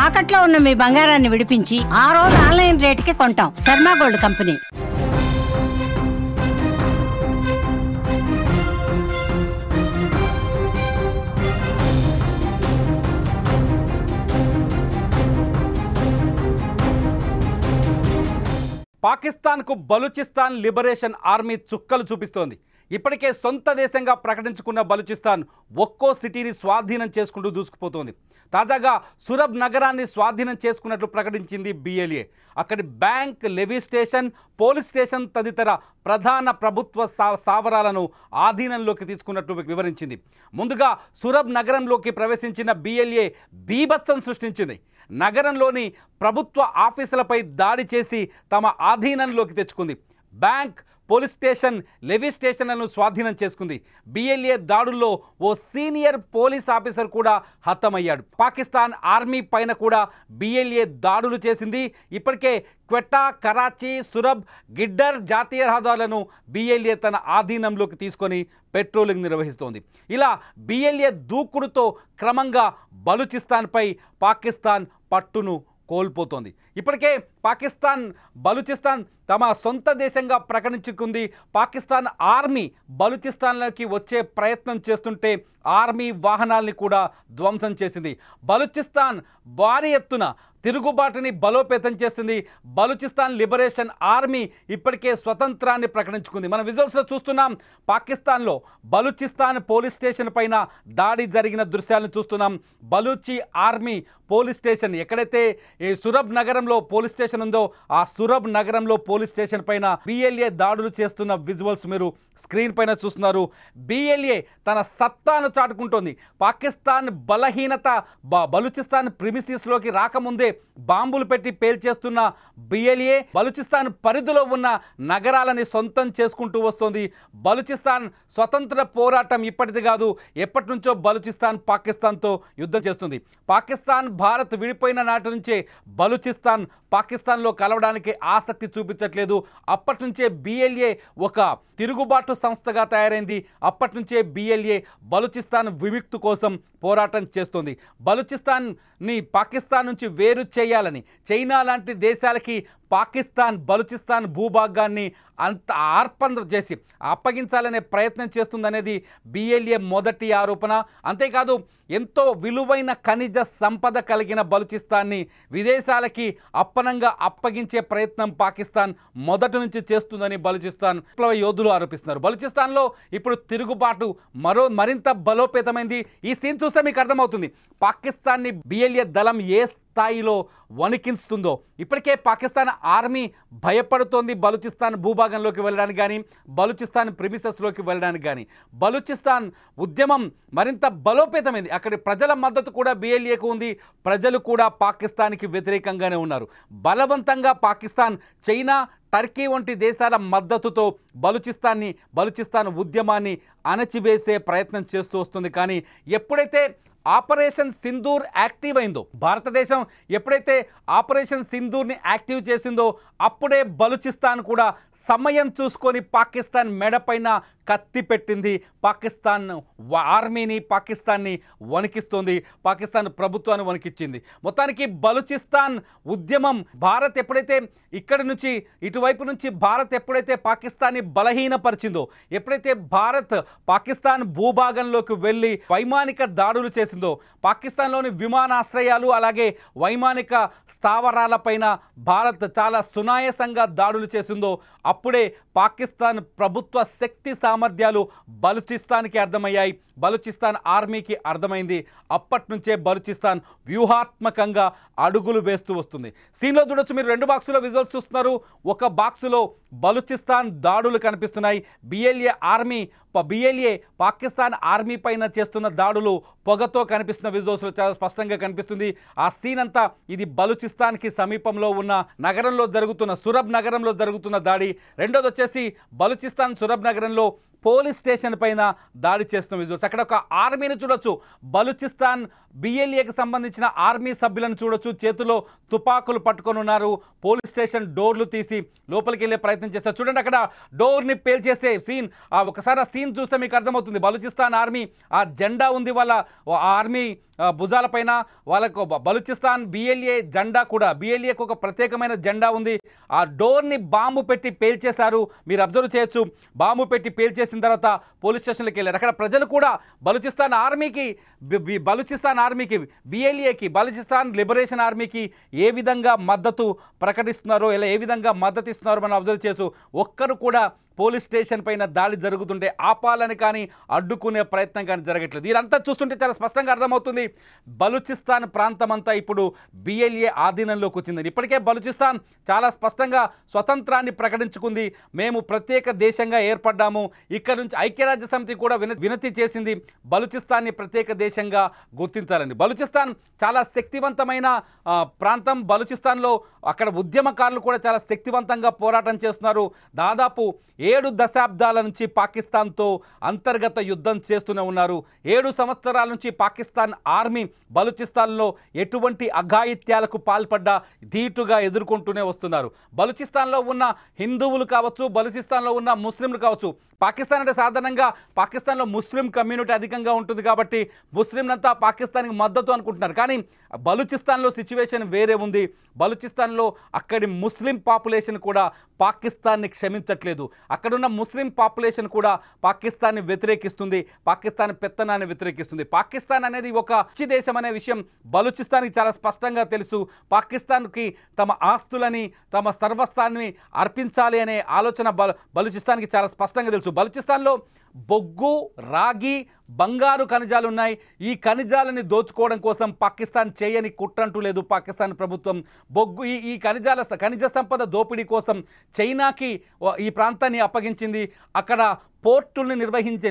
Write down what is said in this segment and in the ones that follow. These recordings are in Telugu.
తాకట్లో ఉన్న మీ బంగారాన్ని విడిపించి ఆ రోజు ఆన్లైన్ రేటుకి కొంటాం. Sharma gold company. పాకిస్తాన్కు బలూచిస్తాన్ లిబరేషన్ ఆర్మీ చుక్కలు చూపిస్తోంది. ఇప్పటికే సొంత దేశంగా ప్రకటించుకున్న బలూచిస్తాన్ ఒక్కో సిటీని స్వాధీనం చేసుకుంటూ దూసుకుపోతోంది. తాజాగా సురబ్ నగరాన్ని స్వాధీనం చేసుకున్నట్లు ప్రకటించింది BLA. అక్కడి bank, levy station, police station తదితర ప్రధాన ప్రభుత్వ స్థావరాలను ఆధీనంలోకి తీసుకున్నట్లు వివరించింది. ముందుగా సురబ్ నగరంలోకి ప్రవేశించిన BLA బీభత్సం సృష్టించింది. నగరంలోని ప్రభుత్వ ఆఫీసులపై దాడి చేసి తమ ఆధీనంలోకి తెచ్చుకుంది. బ్యాంక్, పోలీస్ స్టేషన్, లెవీ స్టేషన్లను స్వాధీనం చేసుకుంది. BLA దాడుల్లో ఓ సీనియర్ పోలీస్ ఆఫీసర్ కూడా హతమయ్యాడు. పాకిస్తాన్ ఆర్మీ పైన కూడా BLA దాడులు చేసింది. ఇప్పటికే క్వెట్టా, కరాచీ, సురబ్, గిడ్డర్ జాతీయ రహదారులను BLA తన ఆధీనంలోకి తీసుకొని పెట్రోలింగ్ నిర్వహిస్తోంది. ఇలా BLA దూకుడుతో క్రమంగా బలూచిస్తాన్పై పాకిస్తాన్ పట్టును కోల్పోతోంది. ఇప్పటికే బలూచిస్తాన్ తమ సొంత దేశంగా ప్రకటించుకుంది. పాకిస్తాన్ ఆర్మీ బలూచిస్తాన్లోకి వచ్చే ప్రయత్నం చేస్తుంటే ఆర్మీ వాహనాల్ని కూడా ధ్వంసం చేసింది. బలూచిస్తాన్ భారీ ఎత్తున తిరుగుబాటుని బలోపేతం చేసింది. బలూచిస్తాన్ లిబరేషన్ ఆర్మీ ఇప్పటికే స్వతంత్రాన్ని ప్రకటించుకుంది. మన విజువల్స్లో చూస్తున్నాం. పాకిస్తాన్లో బలూచిస్తాన్ పోలీస్ స్టేషన్ పైన దాడి జరిగిన దృశ్యాలను చూస్తున్నాం. బలూచి ఆర్మీ పోలీస్ స్టేషన్, ఎక్కడైతే ఈ సురబ్ నగరంలో పోలీస్ స్టేషన్ ఉందో ఆ సురబ్ నగరంలో పోలీస్ స్టేషన్ పైన BLA దాడులు చేస్తున్న విజువల్స్ మీరు స్క్రీన్ పైన చూస్తున్నారు. BLA తన సత్తాను చాటుకుంటోంది. పాకిస్తాన్ బలహీనత బలూచిస్తాన్ ప్రిమిసిస్లోకి రాకముందే బాంబులు పెట్టి పేల్చేస్తున్న BLA బలూచిస్తాన్ పరిధిలో ఉన్న నగరాలని సొంతం చేసుకుంటూ వస్తోంది. బలూచిస్తాన్ స్వతంత్ర పోరాటం ఇప్పటిది కాదు, ఎప్పటి నుంచో బలూచిస్తాన్ పాకిస్తాన్తో యుద్ధం చేస్తుంది. పాకిస్తాన్, భారత్ విడిపోయిన నాటి నుంచే బలూచిస్తాన్ పాకిస్తాన్లో కలవడానికి ఆసక్తి చూపించట్లేదు. అప్పటి నుంచే BLA ఒక తిరుగుబాటు సంస్థగా తయారైంది. అప్పటి నుంచే BLA బలూచిస్తాన్ విముక్తి కోసం పోరాటం చేస్తుంది. బలూచిస్తాన్ని పాకిస్తాన్ నుంచి వేరు చేయాలని చైనా లాంటి దేశాలకి బలూచిస్తాన్ భూభాగాన్ని అంత ఆర్పణ చేసి అప్పగించాలనే ప్రయత్నం చేస్తుందనేది BLA మొదటి ఆరోపణ. అంతేకాదు ఎంతో విలువైన ఖనిజ సంపద కలిగిన బలూచిస్తాన్ని విదేశాలకి అప్పనంగా అప్పగించే ప్రయత్నం పాకిస్తాన్ మొదటి నుంచి చేస్తుందని బలూచిస్తాన్ విప్లవ యోధులు ఆరోపిస్తున్నారు. బలూచిస్తాన్లో ఇప్పుడు తిరుగుబాటు మరింత బలోపేతమైంది. ఈ సీన్ చూస్తే మీకు అర్థమవుతుంది పాకిస్తాన్ని BLA దళం ఏ స్థాయిలో వణికిస్తుందో. ఇప్పటికే పాకిస్తాన్ ఆర్మీ భయపడుతోంది బలూచిస్తాన్ భూభాగంలోకి వెళ్ళడానికి కానీ, బలూచిస్తాన్ ప్రిమిసెస్లోకి వెళ్ళడానికి కానీ. బలూచిస్తాన్ ఉద్యమం మరింత బలోపేతమైంది. అక్కడి ప్రజల మద్దతు కూడా BLAకు ఉంది. ప్రజలు కూడా పాకిస్తాన్కి వ్యతిరేకంగానే ఉన్నారు. బలవంతంగా పాకిస్తాన్, చైనా, టర్కీ వంటి దేశాల మద్దతుతో బలూచిస్తాన్ ఉద్యమాన్ని అణచివేసే ప్రయత్నం చేస్తూ వస్తుంది. కానీ ఎప్పుడైతే ఆపరేషన్ సింధూర్ యాక్టివ్ అయిందో, భారతదేశం ఎప్పుడైతే ఆపరేషన్ సింధూర్ని యాక్టివ్ చేసిందో అప్పుడే బలూచిస్తాన్ కూడా సమయం చూసుకొని పాకిస్తాన్ మెడపైన కత్తి పెట్టింది. పాకిస్తాన్ ఆర్మీని, పాకిస్తాన్ని వణికిస్తోంది. పాకిస్తాన్ ప్రభుత్వాన్ని వణికిచ్చింది. మొత్తానికి బలూచిస్తాన్ ఉద్యమం భారత్ ఎప్పుడైతే ఇక్కడి నుంచి ఇటువైపు నుంచి భారత్ ఎప్పుడైతే పాకిస్తాన్ని బలహీనపరిచిందో, ఎప్పుడైతే భారత్ పాకిస్తాన్ భూభాగంలోకి వెళ్ళి వైమానిక దాడులు చేసిందో, పాకిస్తాన్లోని విమానాశ్రయాలు అలాగే వైమానిక స్థావరాలపైన భారత్ చాలా సునాయాసంగా దాడులు చేసిందో అప్పుడే పాకిస్తాన్ ప్రభుత్వ శక్తి సామర్థ్యాలు బలూచిస్తాన్కి అర్థమయ్యాయి. బలూచిస్తాన్ ఆర్మీకి అర్థమైంది. అప్పటి నుంచే బలూచిస్తాన్ వ్యూహాత్మకంగా అడుగులు వేస్తూ వస్తుంది. సీన్లో చూడొచ్చు మీరు, 2 బాక్సులో విజువల్స్ చూస్తున్నారు. ఒక బాక్సులో బలూచిస్తాన్ దాడులు కనిపిస్తున్నాయి. BLA పాకిస్తాన్ ఆర్మీ పైన చేస్తున్న దాడులు పొగతో కనిపిస్తున్న విజువల్స్లో చాలా స్పష్టంగా కనిపిస్తుంది. ఆ సీన్ అంతా ఇది బలూచిస్తాన్కి సమీపంలో ఉన్న నగరంలో జరుగుతున్న సురబ్ నగరంలో జరుగుతున్న దాడి. రెండోది వచ్చేసి బలూచిస్తాన్ సురబ్ నగరంలో పోలీస్ స్టేషన్ పైన దాడి చేస్తున్న విజువల్స్. అక్కడ ఒక ఆర్మీని చూడొచ్చు. బలూచిస్తాన్ BLAకి సంబంధించిన ఆర్మీ సభ్యులను చూడొచ్చు. చేతిలో తుపాకులు పట్టుకొని ఉన్నారు. పోలీస్ స్టేషన్ డోర్లు తీసి లోపలికి వెళ్ళే ప్రయత్నం చేస్తారు. చూడండి అక్కడ డోర్ని పేల్చేసే సీన్. ఒకసారి ఆ సీన్ చూస్తే మీకు అర్థమవుతుంది. బలూచిస్తాన్ ఆర్మీ ఆ జెండా ఉంది, వాళ్ళ ఆర్మీ భుజాలపైన వాళ్ళకు బలూచిస్తాన్ బిఎల్ఏ జెండా కూడా, బిఎల్ఏకు ఒక ప్రత్యేకమైన జెండా ఉంది. ఆ డోర్ని బాంబు పెట్టి పేల్చేశారు. మీరు అబ్జర్వ్ చేయొచ్చు. బాంబు పెట్టి పేల్చేసిన తర్వాత పోలీస్ స్టేషన్లోకి వెళ్ళారు. అక్కడ ప్రజలు కూడా బలూచిస్తాన్ ఆర్మీకి బిఎల్ఏకి బలూచిస్తాన్ లిబరేషన్ ఆర్మీకి ఏ విధంగా మద్దతు ప్రకటిస్తున్నారో, ఇలా ఏ విధంగా మద్దతు ఇస్తున్నారో మనం అబ్జర్వ్ చేయొచ్చు. ఒక్కరు కూడా పోలీస్ స్టేషన్ పైన దాడి జరుగుతుంటే ఆపాలని కానీ అడ్డుకునే ప్రయత్నం కానీ జరగట్లేదు. ఇదంతా చూస్తుంటే చాలా స్పష్టంగా అర్థమవుతుంది బలూచిస్తాన్ ప్రాంతం అంతా ఇప్పుడు బిఎల్ఏ ఆధీనంలోకి వచ్చిందని. ఇప్పటికే బలూచిస్తాన్ చాలా స్పష్టంగా స్వతంత్రాన్ని ప్రకటించుకుంది. మేము ప్రత్యేక దేశంగా ఏర్పడ్డాము. ఇక్కడ నుంచి ఐక్యరాజ్య సమితి కూడా వినతి చేసింది బలూచిస్తాన్ని ప్రత్యేక దేశంగా గుర్తించాలని. బలూచిస్తాన్ చాలా శక్తివంతమైన ప్రాంతం. బలూచిస్తాన్లో అక్కడ ఉద్యమకారులు కూడా చాలా శక్తివంతంగా పోరాటం చేస్తున్నారు. దాదాపు 7 దశాబ్దాల నుంచి పాకిస్తాన్తో అంతర్గత యుద్ధం చేస్తూనే ఉన్నారు. 7 సంవత్సరాల నుంచి పాకిస్తాన్ ఆర్మీ బలూచిస్తాన్లో ఎటువంటి అఘాయిత్యాలకు పాల్పడ్డా ధీటుగా ఎదుర్కొంటూనే వస్తున్నారు. బలూచిస్తాన్లో ఉన్న హిందువులు కావచ్చు, బలూచిస్తాన్లో ఉన్న ముస్లింలు కావచ్చు. పాకిస్తాన్ అంటే సాధారణంగా పాకిస్తాన్లో ముస్లిం కమ్యూనిటీ అధికంగా ఉంటుంది కాబట్టి ముస్లింలంతా పాకిస్తాన్కి మద్దతు అనుకుంటున్నారు. కానీ బలూచిస్తాన్లో సిచ్యువేషన్ వేరే ఉంది. బలూచిస్తాన్లో అక్కడి ముస్లిం పాపులేషన్ కూడా పాకిస్తాన్ని క్షమించట్లేదు. అక్కడున్న ముస్లిం పాపులేషన్ కూడా పాకిస్తాన్ని వ్యతిరేకిస్తుంది, పాకిస్తాన్ పెత్తనాన్ని వ్యతిరేకిస్తుంది. పాకిస్తాన్ అనేది ఒక పిచ్చి దేశం అనే విషయం బలూచిస్తాన్కి చాలా స్పష్టంగా తెలుసు. పాకిస్తాన్కి తమ ఆస్తులని, తమ సర్వస్వాన్ని అర్పించాలి అనే ఆలోచన బలూచిస్తాన్కి చాలా స్పష్టంగా తెలుసు. బలూచిస్తాన్లో బొగ్గు, రాగి, బంగారు ఖనిజాలు ఉన్నాయి. ఈ ఖనిజాలని దోచుకోవడం కోసం పాకిస్తాన్ చేయని కుట్రంటూ లేదు. పాకిస్తాన్ ప్రభుత్వం బొగ్గు ఈ ఖనిజ సంపద దోపిడీ కోసం చైనాకి ఈ ప్రాంతాన్ని అప్పగించింది. అక్కడ పోర్టుల్ని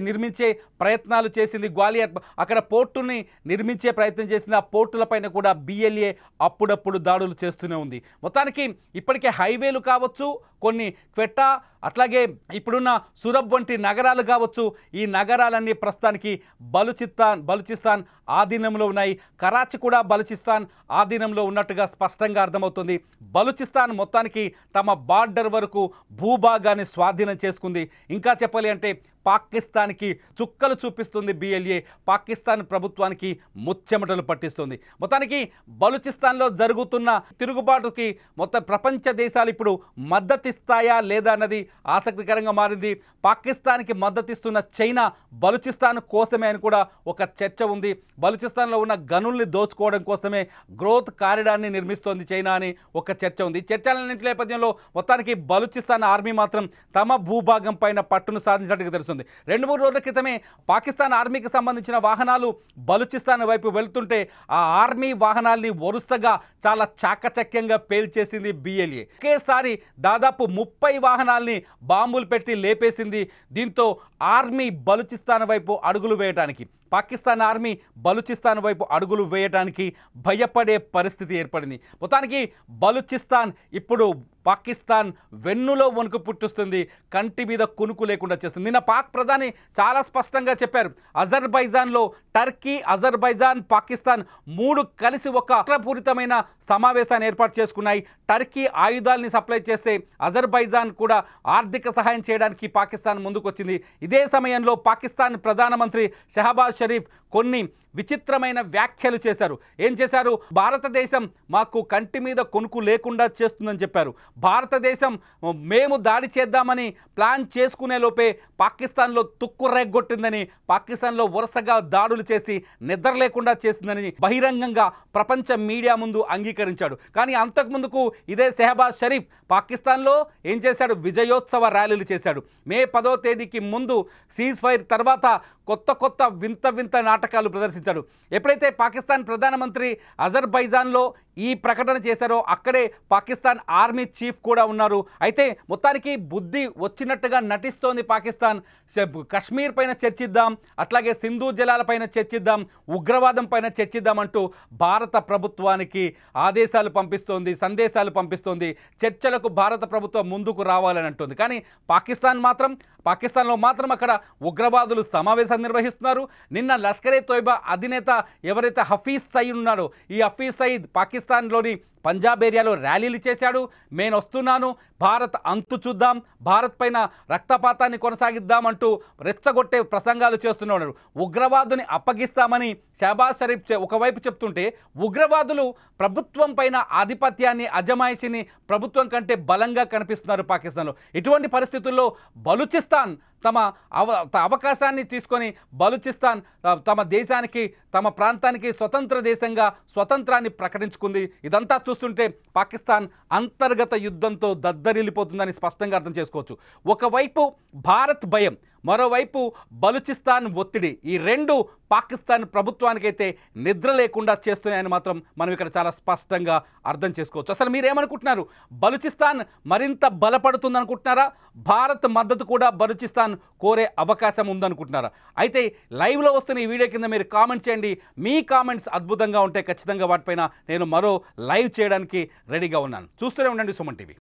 నిర్మించే ప్రయత్నాలు చేసింది. గ్వాలియర్ అక్కడ పోర్టుల్ని నిర్మించే ప్రయత్నం చేసింది. ఆ పోర్టులపైన కూడా బిఎల్ఏ అప్పుడప్పుడు దాడులు చేస్తూనే ఉంది. మొత్తానికి ఇప్పటికే హైవేలు కావచ్చు, కొన్ని క్వెట్టా, అట్లాగే ఇప్పుడున్న సురబ్ వంటి నగరాలు కావచ్చు, ఈ నగరాలన్నీ ప్రస్తుతానికి బలూచిస్తాన్ ఆధీనంలో ఉన్నాయి. కరాచీ కూడా బలూచిస్తాన్ ఆధీనంలో ఉన్నట్టుగా స్పష్టంగా అర్థమవుతుంది. బలూచిస్తాన్ మొత్తానికి తమ బార్డర్ వరకు భూభాగాన్ని స్వాధీనం చేసుకుంది. ఇంకా చెప్పాలి అంటే పాకిస్తాన్కి చుక్కలు చూపిస్తుంది బిఎల్ఏ. పాకిస్తాన్ ప్రభుత్వానికి ముచ్చెమటలు పట్టిస్తుంది. మొత్తానికి బలూచిస్తాన్లో జరుగుతున్న తిరుగుబాటుకి మొత్తం ప్రపంచ దేశాలు ఇప్పుడు మద్దతిస్తాయా లేదా అన్నది ఆసక్తికరంగా మారింది. పాకిస్తాన్కి మద్దతిస్తున్న చైనా బలూచిస్తాన్ కోసమే అని కూడా ఒక చర్చ ఉంది. బలూచిస్తాన్లో ఉన్న గనుల్ని దోచుకోవడం కోసమే గ్రోత్ కారిడార్ని నిర్మిస్తోంది చైనా అని ఒక చర్చ ఉంది. చర్చలన్నింటి నేపథ్యంలో మొత్తానికి బలూచిస్తాన్ ఆర్మీ మాత్రం తమ భూభాగం పైన పట్టును సాధించినట్టుగా తెలుస్తుంది. 2-3 రోజుల క్రితమే పాకిస్తాన్ ఆర్మీకి సంబంధించిన వాహనాలు బలూచిస్తాన్ వైపు వెళ్తుంటే ఆ ఆర్మీ వాహనాల్ని వరుసగా చాలా చాకచక్యంగా పేల్చేసింది బిఎల్ఏ. ఒకేసారి దాదాపు 30 వాహనాల్ని బాంబులు పెట్టి లేపేసింది. దీంతో ఆర్మీ బలూచిస్తాన్ వైపు అడుగులు వేయడానికి, పాకిస్తాన్ ఆర్మీ బలూచిస్తాన్ వైపు అడుగులు వేయడానికి భయపడే పరిస్థితి ఏర్పడింది. మొత్తానికి బలూచిస్తాన్ ఇప్పుడు పాకిస్తాన్ వెన్నులో వణుకు పుట్టిస్తుంది, కంటి మీద కునుకు లేకుండా చేస్తుంది. నిన్న పాక్ ప్రధాని చాలా స్పష్టంగా చెప్పారు. అజర్బైజాన్లో టర్కీ, అజర్బైజాన్, పాకిస్తాన్ 3 కలిసి ఒక కుట్రపూరితమైన సమావేశాన్ని ఏర్పాటు చేసుకున్నాయి. టర్కీ ఆయుధాలని సప్లై చేస్తే అజర్బైజాన్ కూడా ఆర్థిక సహాయం చేయడానికి పాకిస్తాన్ ముందుకొచ్చింది. ఇదే సమయంలో పాకిస్తాన్ ప్రధానమంత్రి షహబాజ్ షరీఫ్ కొన్ని విచిత్రమైన వ్యాఖ్యలు చేశారు. ఏం చేశారు? భారతదేశం మాకు కంటి మీద కొనుకు లేకుండా చేస్తుందని చెప్పారు. భారతదేశం మేము దాడి చేద్దామని ప్లాన్ చేసుకునే లోపే పాకిస్తాన్లో తుక్కు రేగొట్టిందని, పాకిస్తాన్లో వరుసగా దాడులు చేసి నిద్ర లేకుండా చేసిందని బహిరంగంగా ప్రపంచ మీడియా ముందు అంగీకరించాడు. కానీ అంతకుముందుకు ఇదే షహబాజ్ షరీఫ్ పాకిస్తాన్లో ఏం చేశాడు? విజయోత్సవ ర్యాలీలు చేశాడు. మే 10వ తేదీకి ముందు సీజ్ ఫైర్ తర్వాత కొత్త వింత నాటకాలు ప్రదర్శించాడు. ఎప్పుడైతే పాకిస్తాన్ ప్రధానమంత్రి అజర్బైజాన్లో ఈ ప్రకటన చేశారో అక్కడే పాకిస్తాన్ ఆర్మీ చీఫ్ కూడా ఉన్నారు. అయితే మొత్తానికి బుద్ధి వచ్చినట్టుగా నటిస్తోంది పాకిస్తాన్. కశ్మీర్ పైన చర్చిద్దాం, అట్లాగే సింధు జలాలపైన చర్చిద్దాం, ఉగ్రవాదం పైన చర్చిద్దాం అంటూ భారత ప్రభుత్వానికి ఆదేశాలు పంపిస్తోంది, సందేశాలు పంపిస్తోంది. చర్చలకు భారత ప్రభుత్వం ముందుకు రావాలని అంటుంది. కానీ పాకిస్తాన్లో మాత్రం అక్కడ ఉగ్రవాదులు సమావేశాలు నిర్వహిస్తున్నారు. నిన్న లష్కరే తోయిబా అధినేత ఎవరైతే హఫీజ్ సయీద్ ఉన్నాడో, ఈ హఫీజ్ సయీద్ పాకిస్తాన్లోని పంజాబ్ ఏరియాలో ర్యాలీలు చేశాడు. నేను వస్తున్నాను, భారత్ అంతు చూద్దాం, భారత్ పైన రక్తపాతాన్ని కొనసాగిద్దామంటూ రెచ్చగొట్టే ప్రసంగాలు చేస్తున్నాడు. ఉగ్రవాదుని అప్పగిస్తామని షహబాజ్ షరీఫ్ ఒకవైపు చెప్తుంటే, ఉగ్రవాదులు ప్రభుత్వం పైన ఆధిపత్యాన్ని, అజమాయిషిని ప్రభుత్వం కంటే బలంగా కనిపిస్తున్నారు పాకిస్తాన్లో. ఇటువంటి పరిస్థితుల్లో బలూచిస్తాన్ తమ అవకాశాన్ని తీసుకొని బలూచిస్తాన్ తమ దేశానికి, తమ ప్రాంతానికి స్వతంత్ర దేశంగా స్వతంత్రాన్ని ప్రకటించుకుంది. ఇదంతా చూస్తుంటే పాకిస్తాన్ అంతర్గత యుద్ధంతో దద్దరిల్లిపోతుందని స్పష్టంగా అర్థం చేసుకోవచ్చు. ఒకవైపు భారత్ భయం, మరోవైపు బలూచిస్తాన్ ఒత్తిడి, ఈ రెండు పాకిస్తాన్ ప్రభుత్వానికైతే నిద్ర లేకుండా చేస్తున్నాయని మాత్రం మనం ఇక్కడ చాలా స్పష్టంగా అర్థం చేసుకోవచ్చు. అసలు మీరేమనుకుంటున్నారు? బలూచిస్తాన్ మరింత బలపడుతుంది అనుకుంటున్నారా? భారత్ మద్దతు కూడా బలూచిస్తాన్ కోరే అవకాశం ఉందనుకుంటున్నారా? అయితే లైవ్లో వస్తున్న ఈ వీడియో కింద మీరు కామెంట్ చేయండి. మీ కామెంట్స్ అద్భుతంగా ఉంటే ఖచ్చితంగా వాటిపైన నేను మరో లైవ్ చేయడానికి రెడీగా ఉన్నాను. చూస్తూనే ఉండండి సుమన్ టీవీ.